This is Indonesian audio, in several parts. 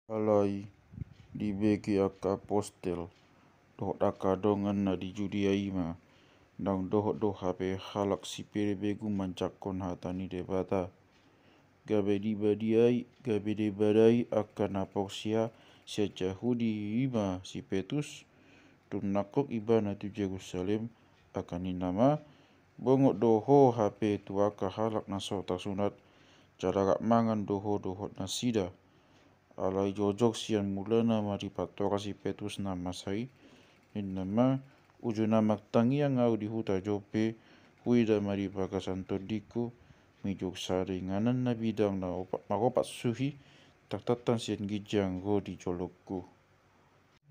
Alai dibagi aka postel dohot aka dongan na di judiai ma nang dohot do hape halak sipere begu mancakon hatani debata gabe di badiai gabe de badai aka napok sia jahudi ima si petus tunakok iba na tu Jerusalem akan nama bongok doho hape tu aka halak na sota sunat jalarak mangan dohot nasida alai jojok sian mulana mari patora si Petrus na masai nama uju namak tangia ngau di huta jope huida mari bagasan todiku mijok saringanan na bidang na maropat suhi taktatan sian gijang go di jolokku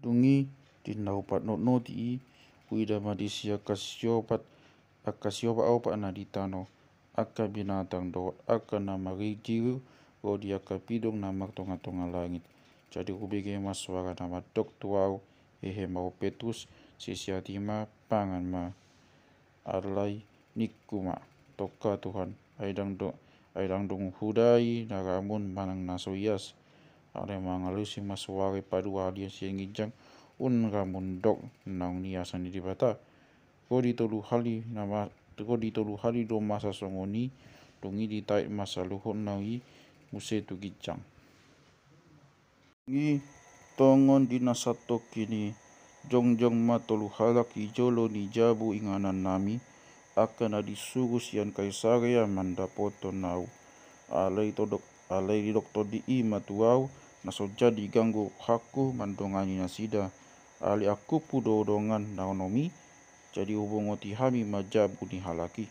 dungi di naupat not i huida mari sia kasiopat opat na di tano aka binatang dohot aka nama rijiru dia kapidong namak tonga langit. Jadi kubege mas suara nama dok tuau hehe mau Petrus sisiatima pangan ma alai nikuma toka Tuhan aidang dong hudai naramun manang nasoyas ale mangalusi mas suara padua dia siang ijang ramun dok naung niasan di bata ko ditolu hali do masa songoni dongi ditait masa luhon naui muse tu gijang ngi tongon dinasato kini jongjong matolu halak ijolo ni jabu inganan nami akan disuruh sian kaisarea mandapoto nau alai doktor di matuau naso jadi ganggu haku mandongani nasida ali aku pudodongan naunomi jadi hubungoti hami majabu ni halaki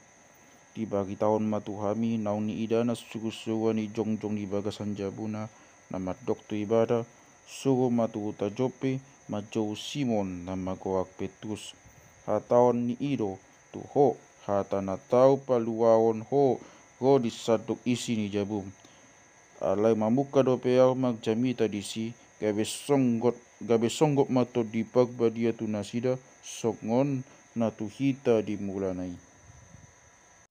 dibagi tahun matuhami nauni idana suruh ni jongjong di bagasan jabuna nama dokter ibadah suruh matu uta jope majou Simon nama goak Petrus hataon ni ido tuho hatana tau paluaon ho disaduk isi ni jabum alai mamuka dope au magjami tadisi gabe songgot mato di pagbadia tunasida songon na tuhita di mulanai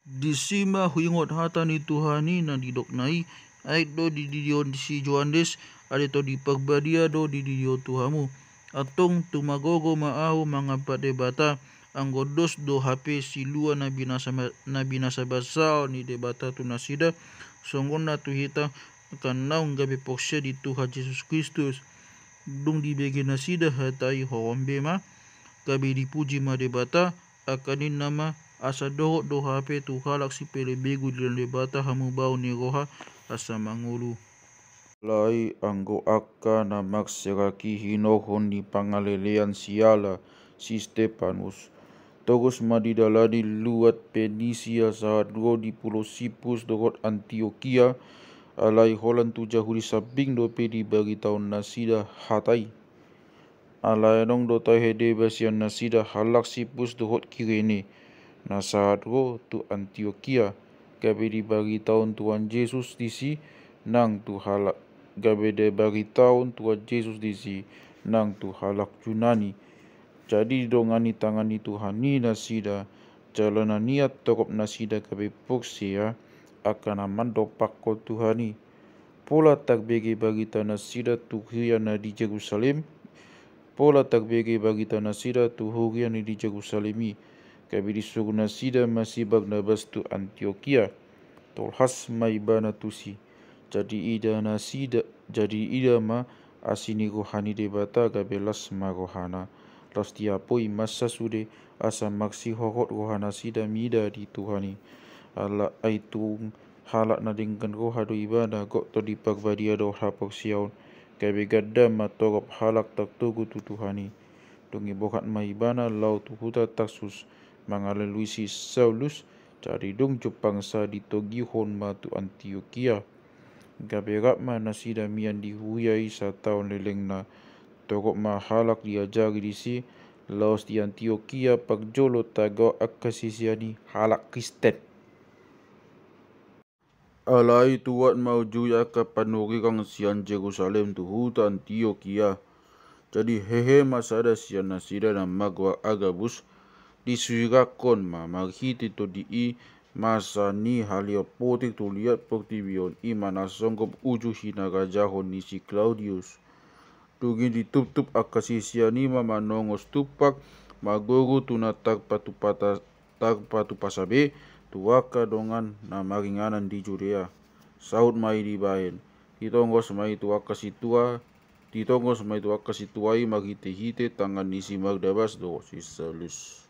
disima huingot hata ni Tuhani na didoknai ait do di dion si Johannes ade to di pagbadia do di dio Tuhamu atong tumagogo maau mga debata anggodos do hape silua na binasa basao ni debata tunasida songon na tuhita akan naung gabe poksya di Tuhan Yesus Kristus dung di bege nasida hatai howambe ma gabe dipuji ma debata akanin nama asa dohot do hape tu halak si pele begu di debata hamu bau ni roha asa mangulu lai anggo akka namak seraki hinohon di pangalelean siala si Stefanus togus madidalani luat Penisia saat go di pulau Sipus dohot Antioquia alai holan tu jahuri sabing dope di bagi tahun nasida hatai alai dong do hede basian nasida halak Sipus dohot Kirene na saat go tu Antioquia gabe dibagi tahun Tuhan Yesus disi nang tu halak gabe de bagi tahun Tuhan Yesus disi nang tu halak Yunani jadi dongani tangani Tuhan ni nasida jalanan niat tokop nasida gabe poksia akan aman dopakko Tuhani pola tak bege bagi tanah sida tuhiyana di Jerusalem pola tak bege bagi tanah sida tuhiyana di Jerusalemi gabe disuruh nasida masih Barnabas tu Antioquia tolhas maibana tusi jadi ida ma asini rohani debata gabe las marohana las tiapoi masa sude asa maksi horot rohana sida mida di Tuhani ala aitung halak na dengan roha do ibadah gok to di pagbadia do hapok siaun gabe gadda matorop halak tak tugu tu Tuhani dungi bokat maibana lau tu huta taksus mangalalui si Saulus cari dong jupangsa di togihon matu Antioquia gabe rapma nasida mian dihuyai satahun leleng na tokok mahalak diajari disi laos di Antioquia pagjolo tago akasisiani halak Kristen alai tuat mau juya ka panurikang sian Jerusalem tu huta Antioquia jadi hehe masada sian nasida na magwa Agabus disuirakon ma marhiti to di Masa ni halio potik tu lihat poktibion imana songkop uju hinaga jahon ni si Claudius. Tugin ditup-tup akasisianima manongos tupak magogo tuna tagpatu pasabe tuwaka dongan na maringanan di Judea. Saud mai di bahen. Ditongos mai tuwaka situai magite-hite tangan nisi magdabas do si Salus.